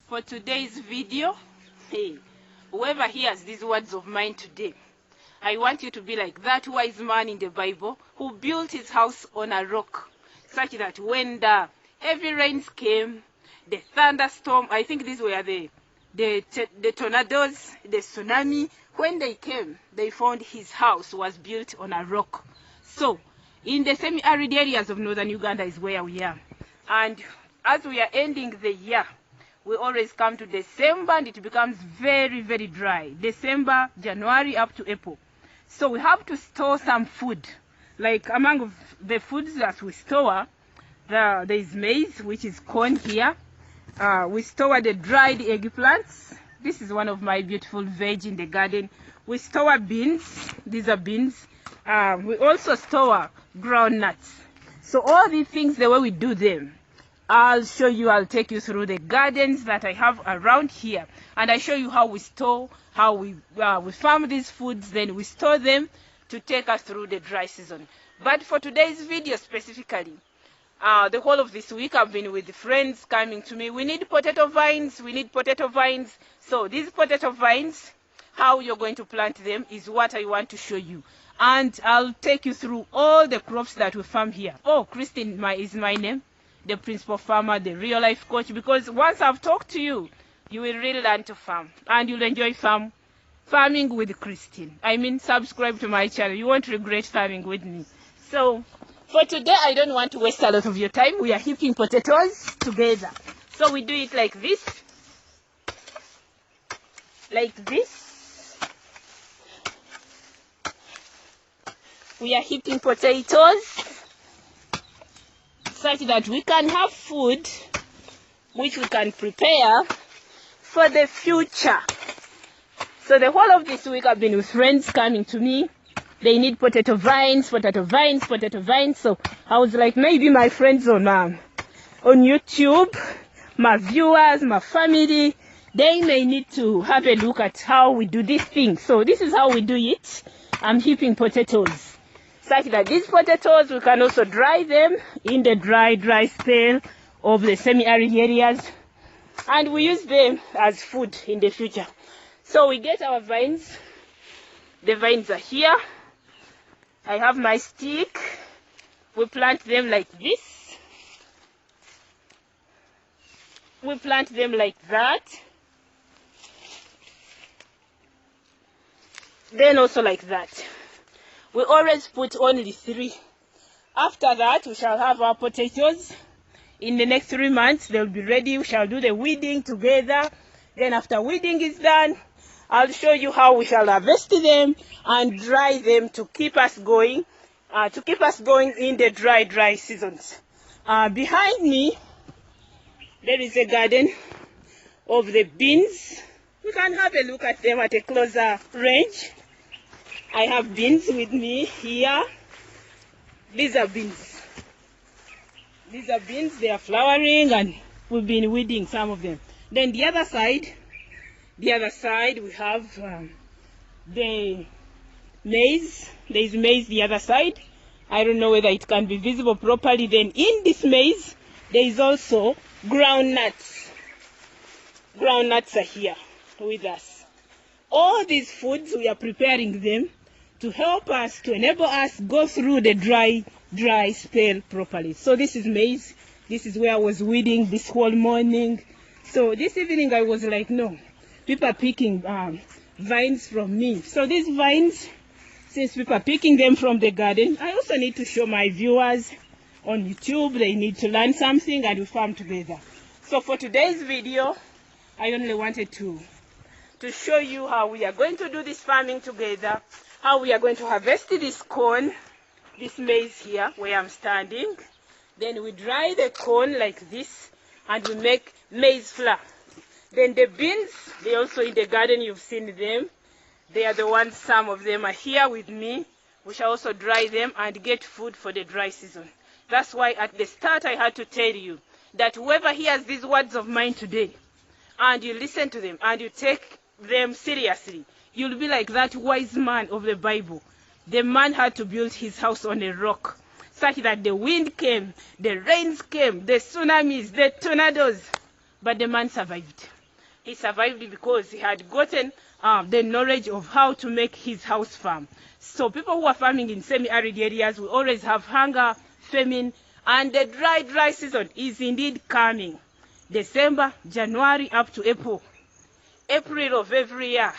For today's video, hey, whoever hears these words of mine today, I want you to be like that wise man in the Bible who built his house on a rock, such that when the heavy rains came, the thunderstorm, I think these were the tornadoes, the tsunami, when they came, they found his house was built on a rock. So, in the semi-arid areas of northern Uganda is where we are. And as we are ending the year, we always come to December and it becomes very, very dry. December, January up to April. So we have to store some food. Like among the foods that we store, there is maize, which is corn here. We store the dried eggplants. This is one of my beautiful veg in the garden. We store beans. These are beans. We also store groundnuts. So all these things, the way we do them, I'll show you, I'll take you through the gardens that I have around here. And I show you how we store, how we farm these foods, then we store them to take us through the dry season. But for today's video specifically, the whole of this week I've been with friends coming to me. We need potato vines, we need potato vines. So these potato vines, how you're going to plant them is what I want to show you. And I'll take you through all the crops that we farm here. Oh, Christine is my name. The principal farmer, the real life coach, because once I've talked to you, you will really learn to farm and you'll enjoy farming with Christine. I mean, subscribe to my channel. You won't regret farming with me. So for today, I don't want to waste a lot of your time. We are heaping potatoes together. So we do it like this. Like this. We are heaping potatoes such that we can have food which we can prepare for the future. So the whole of this week I've been with friends coming to me. They need potato vines, potato vines, potato vines. So I was like, maybe my friends on YouTube, my viewers, my family, they may need to have a look at how we do this thing. So this is how we do it. I'm heaping potatoes. Such that these potatoes, we can also dry them in the dry spell of the semi-arid areas. And we use them as food in the future. So we get our vines. The vines are here. I have my stick. We plant them like this. We plant them like that. Then also like that. We always put only 3. After that, we shall have our potatoes. In the next 3 months, they'll be ready. We shall do the weeding together. Then after weeding is done, I'll show you how we shall harvest them and dry them to keep us going in the dry seasons. Behind me, there is a garden of the beans. We can have a look at them at a closer range. I have beans with me here. These are beans. These are beans, they are flowering and we've been weeding some of them. Then the other side we have the maize. There is maize the other side. I don't know whether it can be visible properly. Then in this maize, there is also groundnuts. Groundnuts are here with us. All these foods, we are preparing them to help us, to enable us go through the dry spell properly. So this is maize. This is where I was weeding this whole morning. So this evening I was like, no, people are picking vines from me. So these vines, since people are picking them from the garden, I also need to show my viewers on YouTube. They need to learn something and we farm together. So for today's video, I only wanted to show you how we are going to do this farming together, how we are going to harvest this corn, this maize here where I'm standing. Then we dry the corn like this and we make maize flour. Then the beans, they also in the garden, you've seen them. They are the ones, some of them are here with me. We shall also dry them and get food for the dry season. That's why at the start I had to tell you that whoever hears these words of mine today and you listen to them and you take them seriously, you'll be like that wise man of the Bible. The man had to build his house on a rock, such that the wind came, the rains came, the tsunamis, the tornadoes, but the man survived. He survived because he had gotten the knowledge of how to make his house farm. So people who are farming in semi-arid areas will always have hunger, famine, and the dry season is indeed coming. December, January up to April of every year.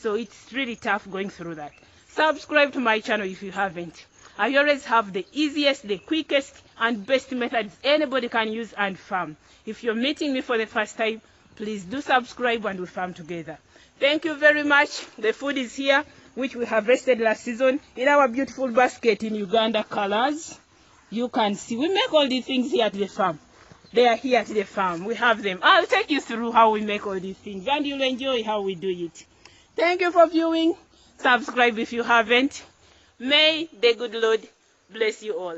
So it's really tough going through that. Subscribe to my channel if you haven't. I always have the easiest, the quickest, and best methods anybody can use and farm. If you're meeting me for the first time, please do subscribe and we farm together. Thank you very much. The food is here, which we harvested last season in our beautiful basket in Uganda colors. You can see we make all these things here at the farm. They are here at the farm. We have them. I'll take you through how we make all these things and you'll enjoy how we do it. Thank you for viewing. Subscribe if you haven't. May the good Lord bless you all.